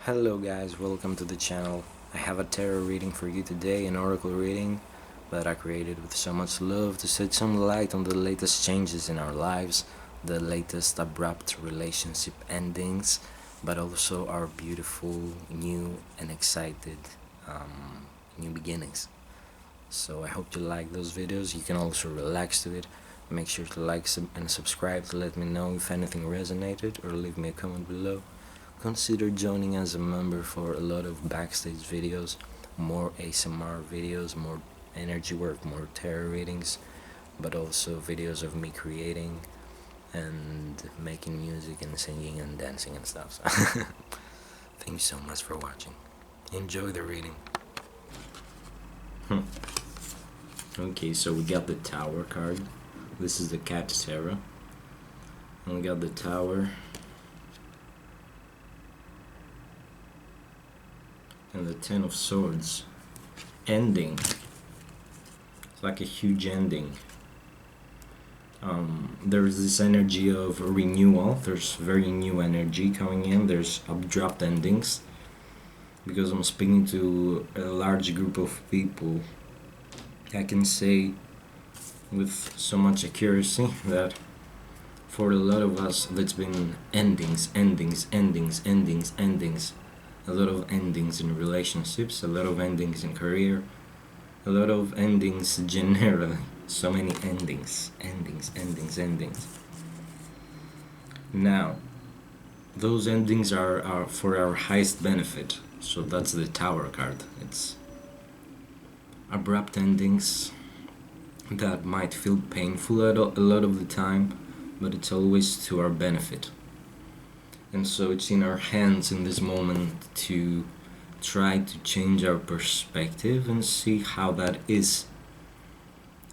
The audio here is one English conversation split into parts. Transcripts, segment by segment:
Hello guys, welcome to the channel. I have a tarot reading for you today, an oracle reading that I created with so much love to shed some light on the latest changes in our lives, the latest abrupt relationship endings, but also our beautiful, new and excited new beginnings. So I hope you like those videos. You can also relax to it. Make sure to like and subscribe to let me know if anything resonated, or leave me a comment below. Consider joining as a member for a lot of backstage videos, more ASMR videos, more energy work, more tarot readings, but also videos of me creating and making music and singing and dancing and stuff. Thank you so much for watching. Enjoy the reading. Okay, so we got the Tower card. This is the Cat Tarot. And we got the Tower. And the Ten of Swords. Ending. It's like a huge ending. There's this energy of renewal. There's very new energy coming in. There's abrupt endings. Because I'm speaking to a large group of people, I can say with so much accuracy that for a lot of us, that's been endings. A lot of endings in relationships, a lot of endings in career, a lot of endings generally. So many endings. Now, those endings are for our highest benefit. So that's the Tower card. It's abrupt endings that might feel painful a lot of the time, but it's always to our benefit. And so it's in our hands in this moment to try to change our perspective and see how that is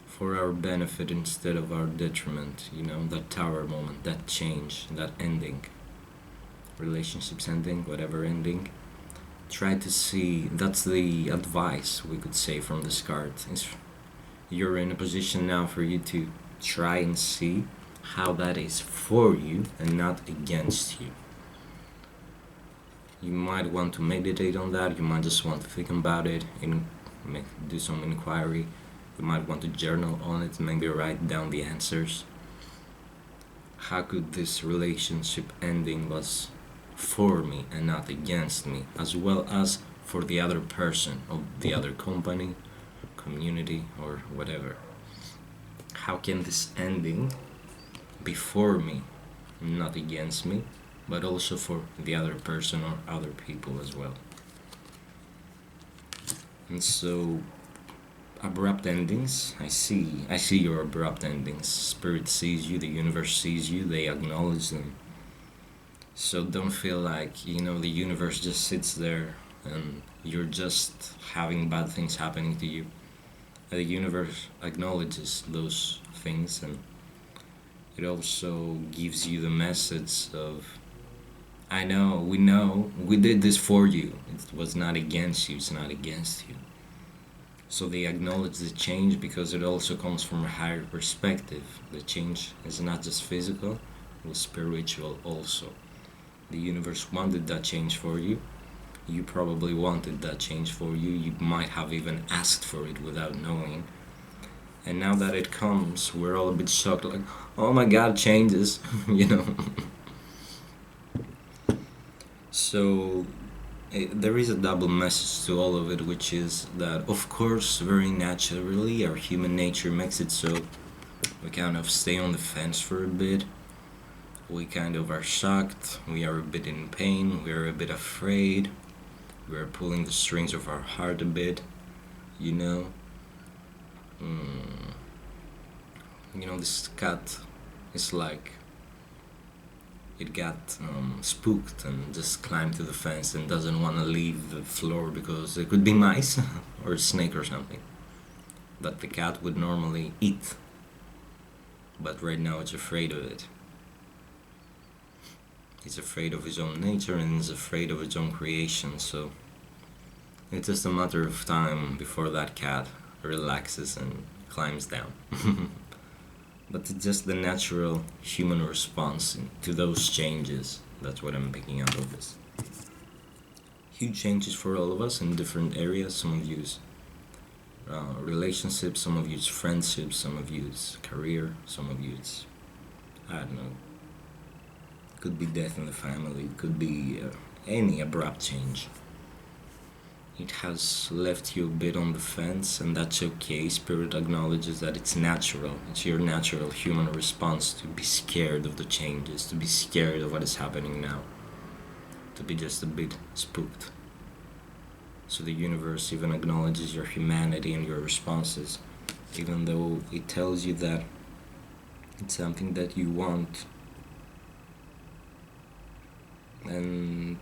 for our benefit instead of our detriment. You know, that Tower moment, that change, that ending, relationships ending, whatever ending. Try to see, that's the advice we could say from this card. You're in a position now for you to try and see how that is for you and not against you. You might want to meditate on that. You might just want to think about it and do some inquiry. You might want to journal on it, maybe write down the answers. How could this relationship ending was for me and not against me, as well as for the other person of the other company, community, or whatever. How can this ending be for me, not against me, but also for the other person or other people as well? And so, abrupt endings, I see your abrupt endings. Spirit sees you, the universe sees you, they acknowledge them. So don't feel like, the universe just sits there and you're just having bad things happening to you. The universe acknowledges those things, and it also gives you the message of, I know, we did this for you. It was not against you, it's not against you. So they acknowledge the change because it also comes from a higher perspective. The change is not just physical, it was spiritual also. The universe wanted that change for you. You probably wanted that change for you. You might have even asked for it without knowing. And now that it comes, we're all a bit shocked, like, oh my god, changes, So there is a double message to all of it, which is that, of course, very naturally, our human nature makes it so we kind of stay on the fence for a bit. We kind of are shocked, we are a bit in pain, we are a bit afraid, we are pulling the strings of our heart a bit, this cat is like, it got spooked and just climbed to the fence and doesn't want to leave the floor because there could be mice or a snake or something that the cat would normally eat, but right now it's afraid of it. He's afraid of his own nature and he's afraid of his own creation, so it's just a matter of time before that cat relaxes and climbs down. But it's just the natural human response to those changes. That's what I'm picking up of this. huge changes for all of us in different areas. Some of you's relationships, some of you's friendships, some of you's career, some of you's, I don't know, could be death in the family, it could be any abrupt change. It has left you a bit on the fence, and that's okay. Spirit acknowledges that it's natural. It's your natural human response to be scared of the changes, to be scared of what is happening now, to be just a bit spooked. So the universe even acknowledges your humanity and your responses, even though it tells you that it's something that you want. And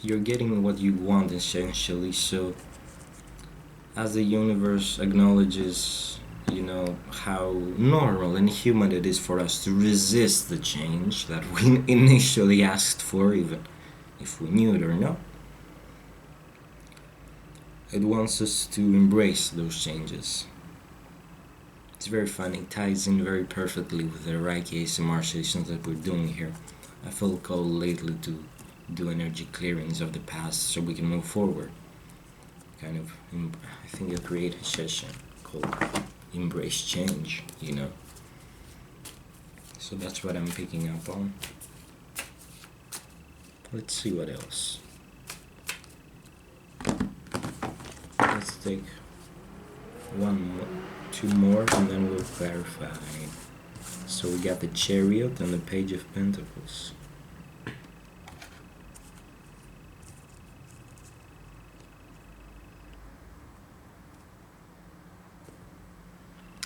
you're getting what you want essentially. So as the universe acknowledges, how normal and human it is for us to resist the change that we initially asked for, even if we knew it or not, it wants us to embrace those changes. It's very fun. It ties in very perfectly with the Reiki ASMR sessions that we're doing here. I felt called lately to do energy clearings of the past so we can move forward. I think I'll create a session called Embrace Change, So that's what I'm picking up on. Let's see what else. Let's take two more, and then we'll clarify. So we got the Chariot and the Page of Pentacles.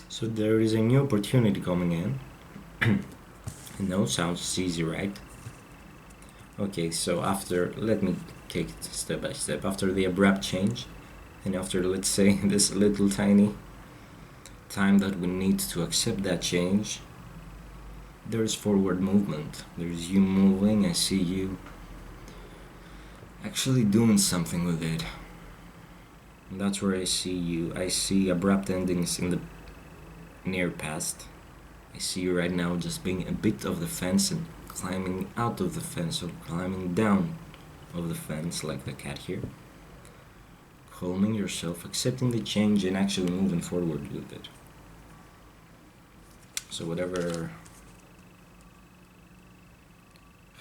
So there is a new opportunity coming in. Sounds easy, right? Okay, so let me take it step by step. After the abrupt change, and after, let's say, this little tiny time that we need to accept that change, there is forward movement. There's you moving. I see you actually doing something with it. And that's where I see you. I see abrupt endings in the near past. I see you right now just being a bit of the fence and climbing out of the fence, or climbing down of the fence like the cat here. Calming yourself, accepting the change, and actually moving forward with it. So whatever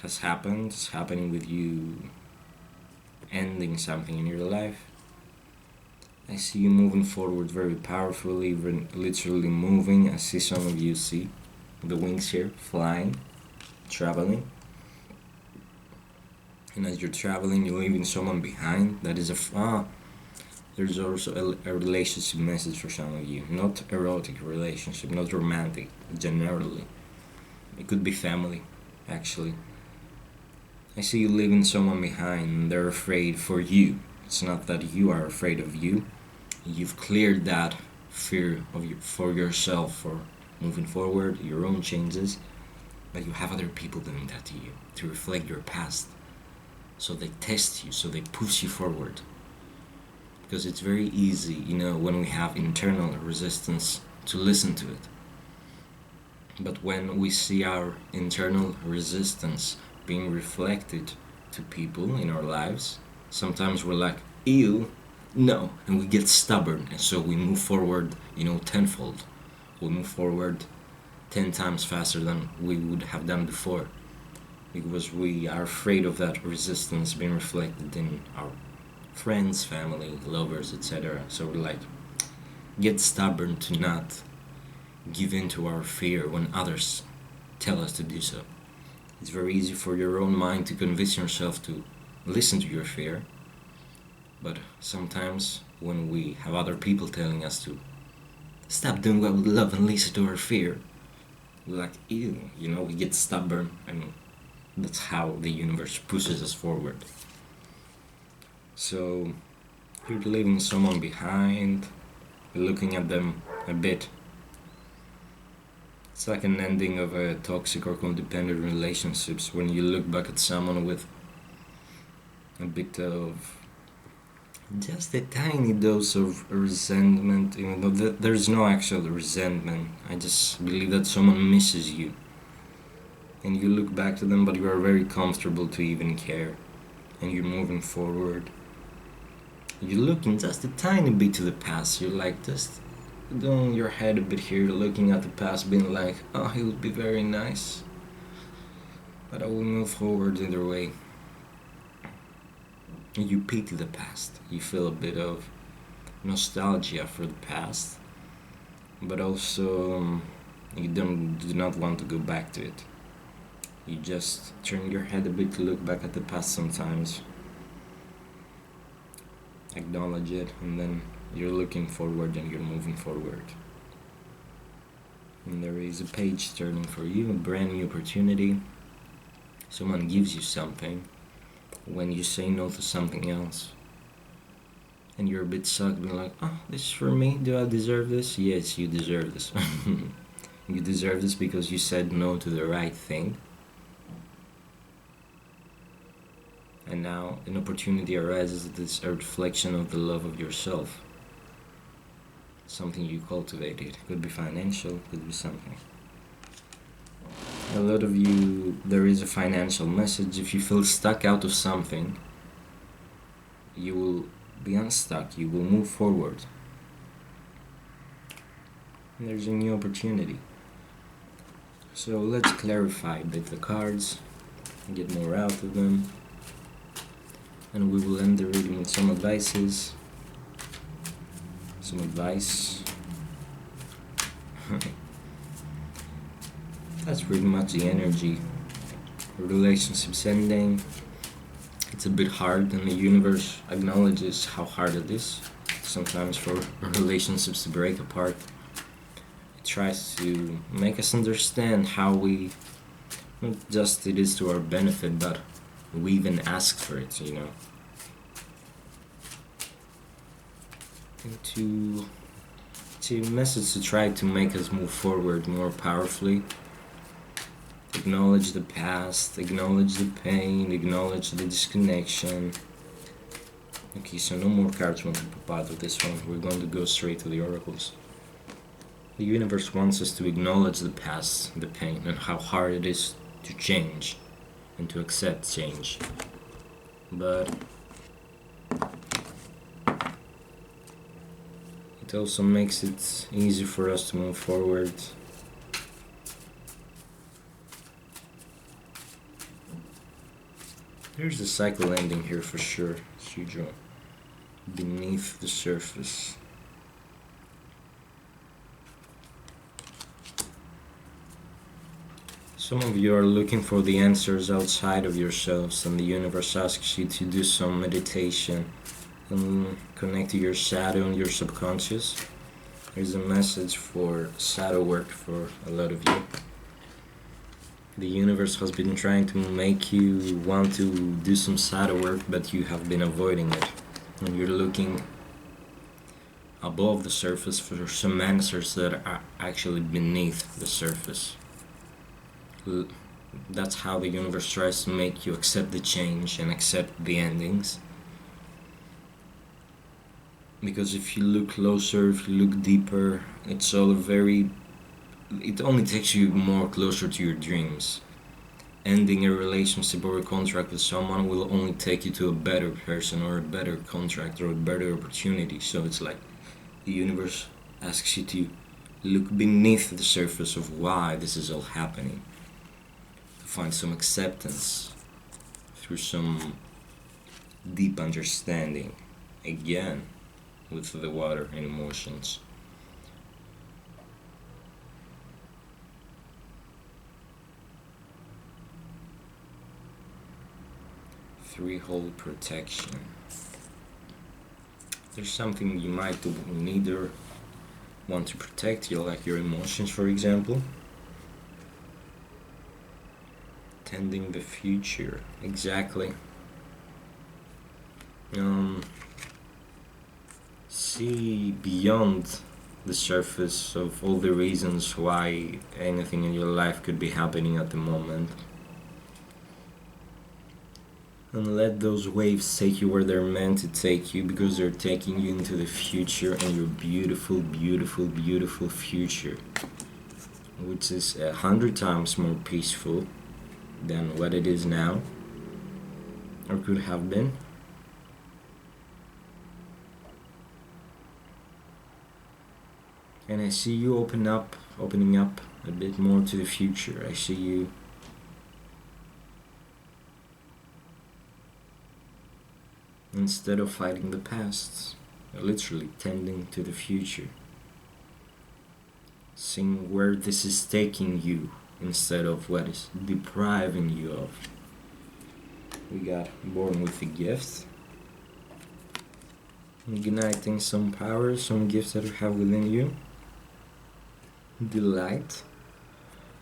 has happened is happening with you, ending something in your life. I see you moving forward very powerfully, even literally moving. I see some of you see the wings here, flying, traveling. And as you're traveling, you're leaving someone behind. That is there's also a relationship message for some of you. Not erotic relationship, not romantic, generally. It could be family, actually. I see you leaving someone behind, and they're afraid for you. It's not that you are afraid of you. You've cleared that fear for yourself, for moving forward, your own changes, but you have other people doing that to you, to reflect your past. So they test you, so they push you forward. Because it's very easy, when we have internal resistance, to listen to it. But when we see our internal resistance being reflected to people in our lives, sometimes we're like, ew, no, and we get stubborn, and so we move forward, tenfold. We move forward 10 times faster than we would have done before, because we are afraid of that resistance being reflected in our friends, family, lovers, etc. So we get stubborn to not give in to our fear when others tell us to do so. It's very easy for your own mind to convince yourself to listen to your fear, but sometimes when we have other people telling us to stop doing what we love and listen to our fear, we're like, ew, we get stubborn, and that's how the universe pushes us forward. So you're leaving someone behind, you're looking at them a bit. It's like an ending of a toxic or codependent relationships, when you look back at someone with a bit of just a tiny dose of resentment, even though there's no actual resentment. I just believe that someone misses you. and you look back to them, but you are very comfortable to even care, and you're moving forward. You're looking just a tiny bit to the past. You're like just doing your head a bit here, looking at the past, being like, oh, it would be very nice, but I will move forward either way. You pity the past. You feel a bit of nostalgia for the past, but also you do not want to go back to it. You just turn your head a bit to look back at the past sometimes, acknowledge it, and then you're looking forward and you're moving forward. And there is a page turning for you, a brand new opportunity. Someone gives you something when you say no to something else. And you're a bit sucked, being like, oh, this is for me? Do I deserve this? Yes, you deserve this. You deserve this because you said no to the right thing. And now an opportunity arises that's a reflection of the love of yourself. Something you cultivated. Could be financial, could be something. A lot of you, there is a financial message. If you feel stuck out of something, you will be unstuck, you will move forward. And there's a new opportunity. So let's clarify a bit the cards, get more out of them, and we will end the reading with some advice. That's pretty much the energy. Relationships ending. It's a bit hard, and the universe acknowledges how hard it is sometimes for relationships to break apart. It tries to make us understand how we, not just it is to our benefit, but we even asked for it, you know. And to message to try to make us move forward more powerfully. Acknowledge the past, acknowledge the pain, acknowledge the disconnection. Okay, so no more cards want to pop out of this one. We're going to go straight to the oracles. The universe wants us to acknowledge the past, the pain, and how hard it is to change and to accept change. But it also makes it easy for us to move forward. There's the cycle ending here for sure, Shudra. Beneath the surface. Some of you are looking for the answers outside of yourselves, and the universe asks you to do some meditation and connect to your shadow and your subconscious. Here's a message for shadow work for a lot of you. The universe has been trying to make you want to do some shadow work, but you have been avoiding it. And you're looking above the surface for some answers that are actually beneath the surface. That's how the universe tries to make you accept the change and accept the endings. Because if you look closer, if you look deeper, it's all it only takes you more closer to your dreams. Ending a relationship or a contract with someone will only take you to a better person or a better contract or a better opportunity. So it's like the universe asks you to look beneath the surface of why this is all happening. To find some acceptance through some deep understanding. Again, with the water and emotions. Three-hole protection. There's something you might neither want to protect, like your emotions, for example. Tending the future, exactly. See beyond the surface of all the reasons why anything in your life could be happening at the moment. And let those waves take you where they're meant to take you, because they're taking you into the future and your beautiful, beautiful, beautiful future, which is 100 times more peaceful, than what it is now, or could have been. And I see you opening up a bit more to the future. I see you instead of fighting the past, literally tending to the future. Seeing where this is taking you instead of what is depriving you of. We got born with a gift. Igniting some power, some gifts that you have within you. Delight.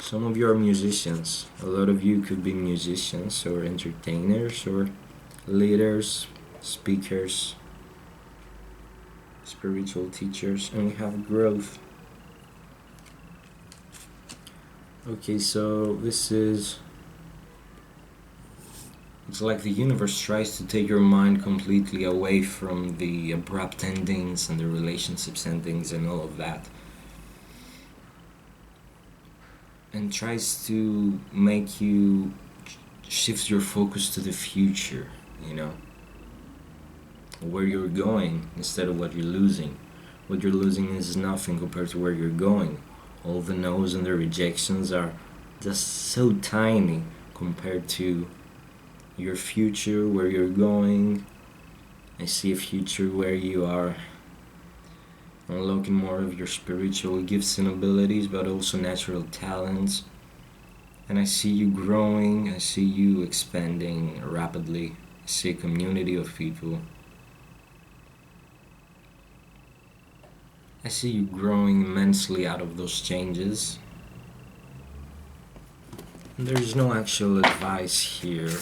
Some of you are musicians. A lot of you could be musicians or entertainers or leaders, speakers, spiritual teachers, and we have growth. Okay, so this is... It's like the universe tries to take your mind completely away from the abrupt endings and the relationships endings and all of that. And tries to make you shift your focus to the future, you know, where you're going instead of what you're losing. What you're losing is nothing compared to where you're going. All the no's and the rejections are just so tiny compared to your future, where you're going. I see a future where you are unlocking more of your spiritual gifts and abilities, but also natural talents. And I see you growing, I see you expanding rapidly. I see a community of people. I see you growing immensely out of those changes. There's no actual advice here.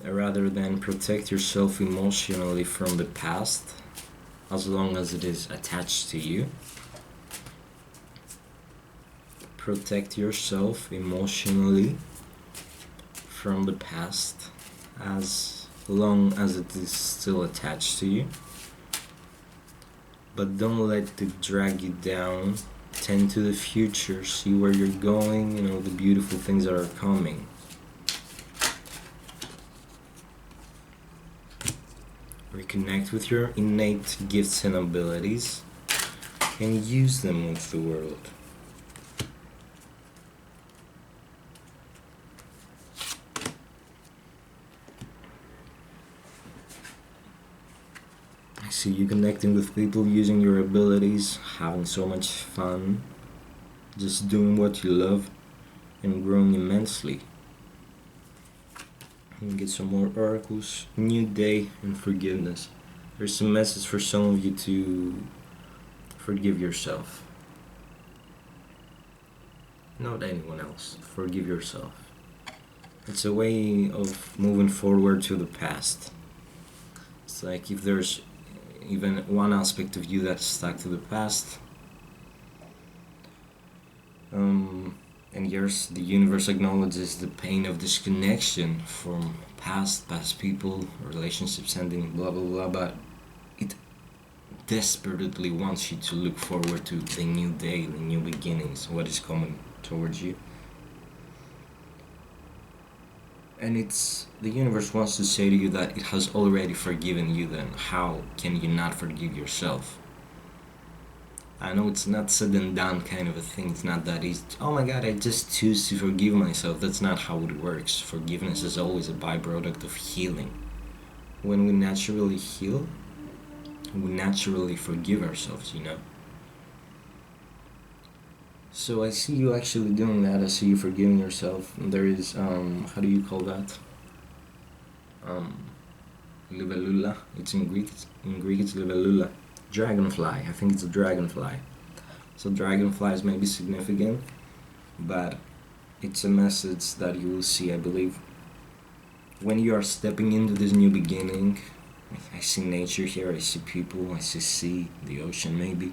Rather than protect yourself emotionally from the past, as long as it is attached to you. Protect yourself emotionally from the past, as long as it is still attached to you. But don't let it drag you down. Tend to the future, see where you're going, you know, the beautiful things that are coming. Reconnect with your innate gifts and abilities and use them with the world. I see you connecting with people, using your abilities, having so much fun, just doing what you love and growing immensely. And get some more oracles. New day and forgiveness. There's a message for some of you to forgive yourself. Not anyone else. Forgive yourself. It's a way of moving forward to the past. It's like if there's even one aspect of you that's stuck to the past, and yes, the universe acknowledges the pain of disconnection from past people, relationships ending, blah blah blah, but it desperately wants you to look forward to the new day, the new beginnings, what is coming towards you. And it's the universe wants to say to you that it has already forgiven you. Then how can you not forgive yourself? I know it's not said and done kind of a thing. It's not that easy. Oh my god, I just choose to forgive myself. That's not how it works. Forgiveness is always a byproduct of healing. When we naturally heal, we naturally forgive ourselves, you know. So I see you actually doing that. I see you forgiving yourself. There is, how do you call that? Libellula. It's in Greek. In Greek, it's libellula. Dragonfly. I think it's a dragonfly. So dragonflies may be significant, but it's a message that you will see, I believe. When you are stepping into this new beginning, I see nature here, I see people, I see sea, the ocean maybe.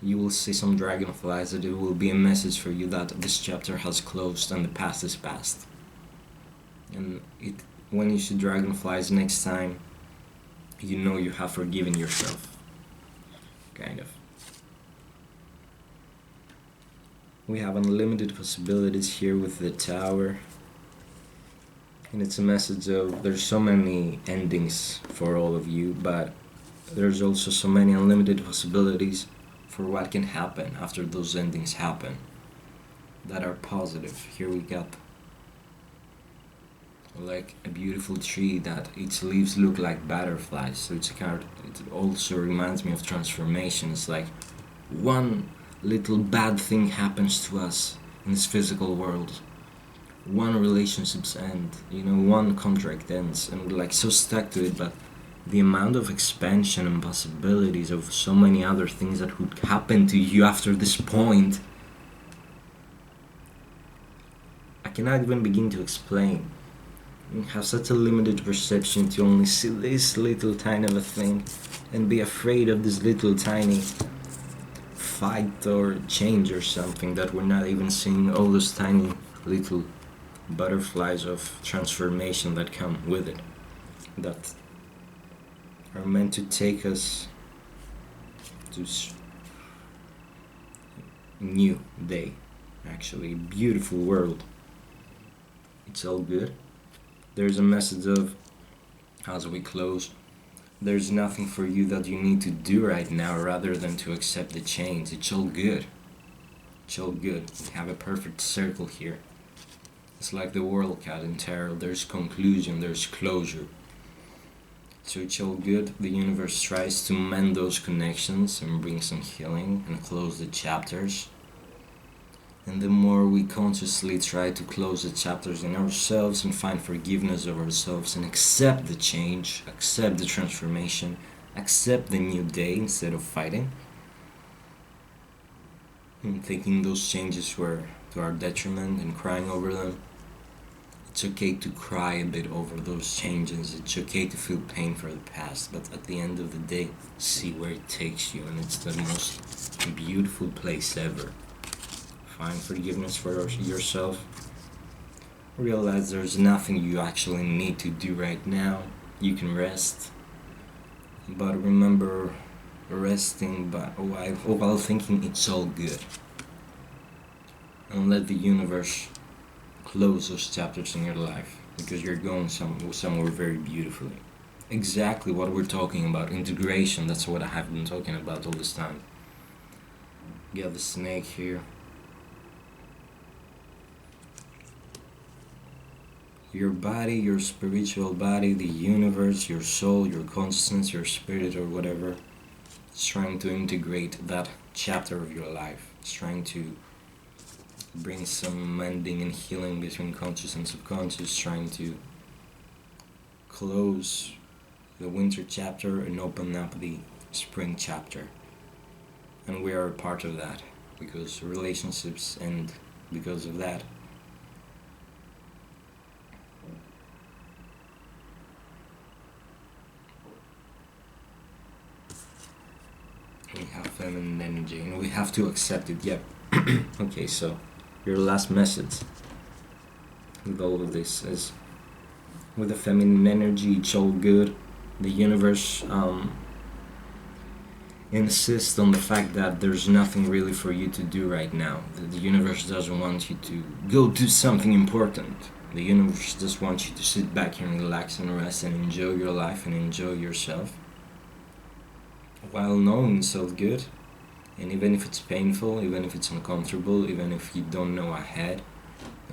You will see some dragonflies, that it will be a message for you that this chapter has closed and the past is past. And when you see dragonflies next time, you know you have forgiven yourself. Kind of. We have unlimited possibilities here with the tower. And it's a message of there's so many endings for all of you, but there's also so many unlimited possibilities for what can happen after those endings happen that are positive. Here we got like a beautiful tree that its leaves look like butterflies. So it's a kind of, it also reminds me of transformation. It's like one little bad thing happens to us in this physical world. One relationships end, one contract ends, and we're like so stuck to it, but the amount of expansion and possibilities of so many other things that would happen to you after this point, I cannot even begin to explain. You have such a limited perception to only see this little tiny of a thing and be afraid of this little tiny fight or change or something that we're not even seeing all those tiny little butterflies of transformation that come with it, that are meant to take us to a new day, actually a beautiful world. It's all good. There's a message of, as we close, there's nothing for you that you need to do right now rather than to accept the change. It's all good. It's all good. We have a perfect circle here. It's like the world cut in tarot. There's conclusion, there's closure. So it's all good. The universe tries to mend those connections and bring some healing and close the chapters. And the more we consciously try to close the chapters in ourselves and find forgiveness of ourselves and accept the change, accept the transformation, accept the new day instead of fighting, and thinking those changes were to our detriment and crying over them, it's okay to cry a bit over those changes. It's okay to feel pain for the past, but at the end of the day, see where it takes you, and it's the most beautiful place ever. Find forgiveness for yourself. Realize there's nothing you actually need to do right now. You can rest. But remember, resting while thinking it's all good. And let the universe close those chapters in your life, because you're going somewhere very beautifully. Exactly what we're talking about, integration. That's what I have been talking about all this time. You have the snake here. Your body, your spiritual body, the universe, your soul, your consciousness, your spirit, or whatever, it's trying to integrate that chapter of your life. It's trying to bring some mending and healing between conscious and subconscious, trying to close the winter chapter and open up the spring chapter. And we are a part of that, because relationships end because of that. We have feminine energy and we have to accept it. Yep. Okay, so your last message with all of this is, with the feminine energy, it's all good. The universe insists on the fact that there's nothing really for you to do right now. The universe doesn't want you to go do something important. The universe just wants you to sit back and relax and rest and enjoy your life and enjoy yourself, while knowing it's all good. And even if it's painful, even if it's uncomfortable, even if you don't know ahead,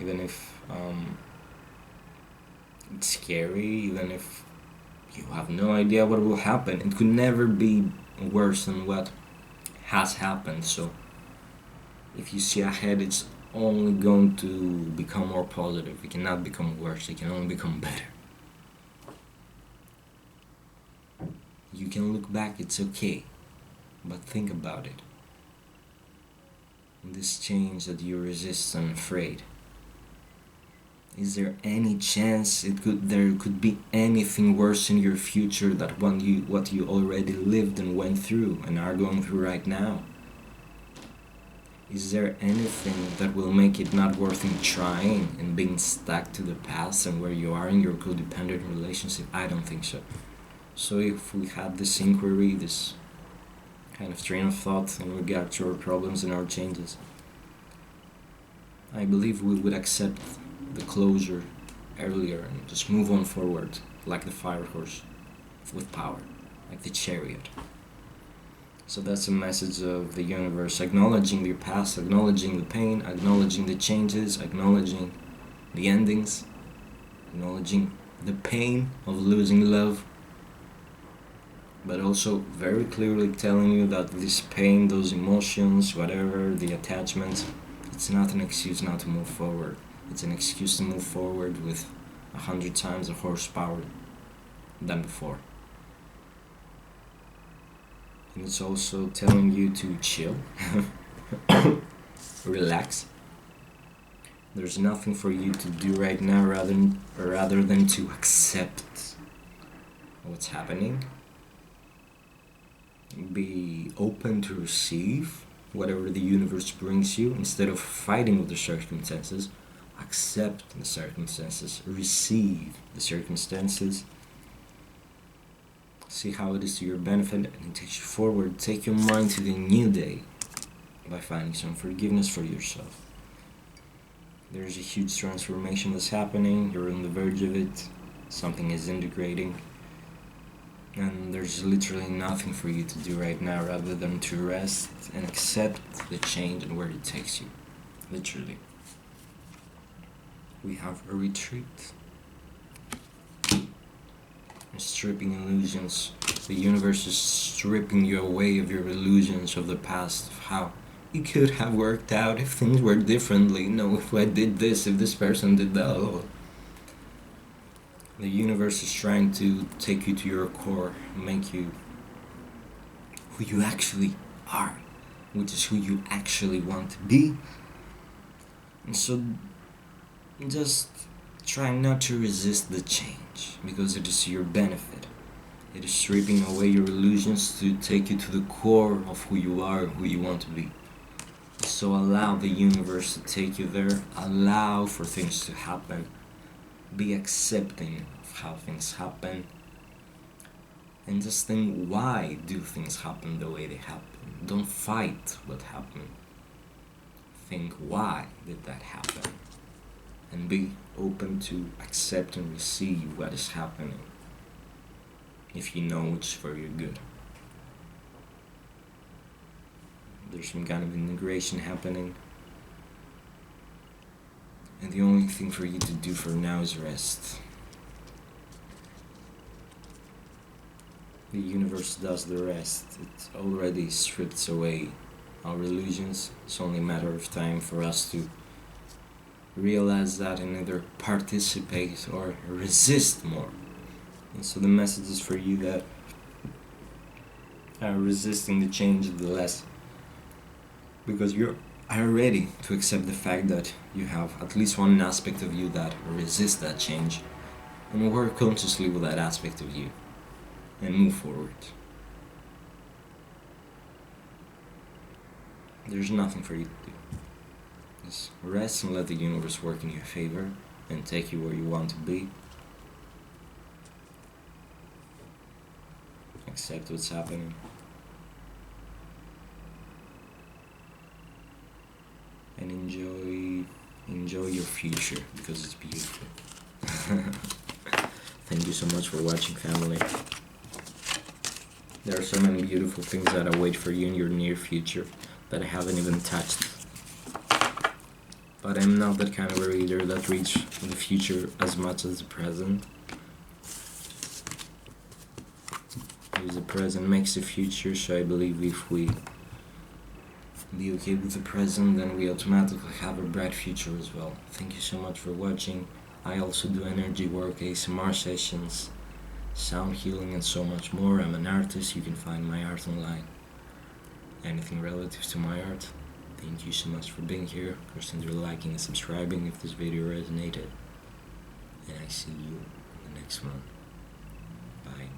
even if it's scary, even if you have no idea what will happen, it could never be worse than what has happened. So if you see ahead, it's only going to become more positive. It cannot become worse, it can only become better. You can look back, it's okay, but think about it. This change that you resist and afraid, is there any chance there could be anything worse in your future than what you already lived and went through and are going through right now? Is there anything that will make it not worth in trying and being stuck to the past and where you are in your codependent relationship? I don't think so. So if we had this inquiry, this kind of train of thought in regard to our problems and our changes, I believe we would accept the closure earlier and just move on forward like the fire horse with power, like the chariot. So that's a message of the universe, acknowledging your past, acknowledging the pain, acknowledging the changes, acknowledging the endings, acknowledging the pain of losing love, but also very clearly telling you that this pain, those emotions, whatever, the attachments, it's not an excuse not to move forward. It's an excuse to move forward with 100 times the horsepower than before. And it's also telling you to chill, relax. There's nothing for you to do right now rather than to accept what's happening. Be open to receive whatever the universe brings you instead of fighting with the circumstances. Accept the circumstances, receive the circumstances, see how it is to your benefit, and it takes you forward. Take your mind to the new day by finding some forgiveness for yourself. There's a huge transformation that's happening, you're on the verge of it, something is integrating, and there's literally nothing for you to do right now rather than to rest and accept the change and where it takes you, literally. We have a retreat. Stripping illusions. The universe is stripping you away of your illusions of the past, of how it could have worked out if things were differently. No, if I did this, if this person did that. Oh. The universe is trying to take you to your core, make you who you actually are, which is who you actually want to be. And so just try not to resist the change, because it is to your benefit. It is stripping away your illusions to take you to the core of who you are, who you want to be. So allow the universe to take you there. Allow for things to happen. Be accepting of how things happen. And just think, why do things happen the way they happen? Don't fight what happened. Think, why did that happen? And be open to accept and receive what is happening, if you know it's for your good. There's some kind of integration happening, and the only thing for you to do for now is rest. The universe does the rest. It already strips away our illusions. It's only a matter of time for us to realize that and either participate or resist more. And so the message is for you that are resisting the change the less, because you are ready to accept the fact that you have at least one aspect of you that resists that change, and work consciously with that aspect of you and move forward. There's nothing for you to do. Just rest and let the universe work in your favor and take you where you want to be. Accept what's happening. And enjoy your future, because it's beautiful. Thank you so much for watching, family. There are so many beautiful things that await for you in your near future that I haven't even touched. But I'm not that kind of a reader that reads the future as much as the present. Because the present makes the future, so I believe if we be okay with the present, then we automatically have a bright future as well. Thank you so much for watching. I also do energy work, ASMR sessions, sound healing, and so much more. I'm an artist. You can find my art online. Anything relative to my art. Thank you so much for being here. Consider liking and subscribing if this video resonated. And I see you in the next one. Bye.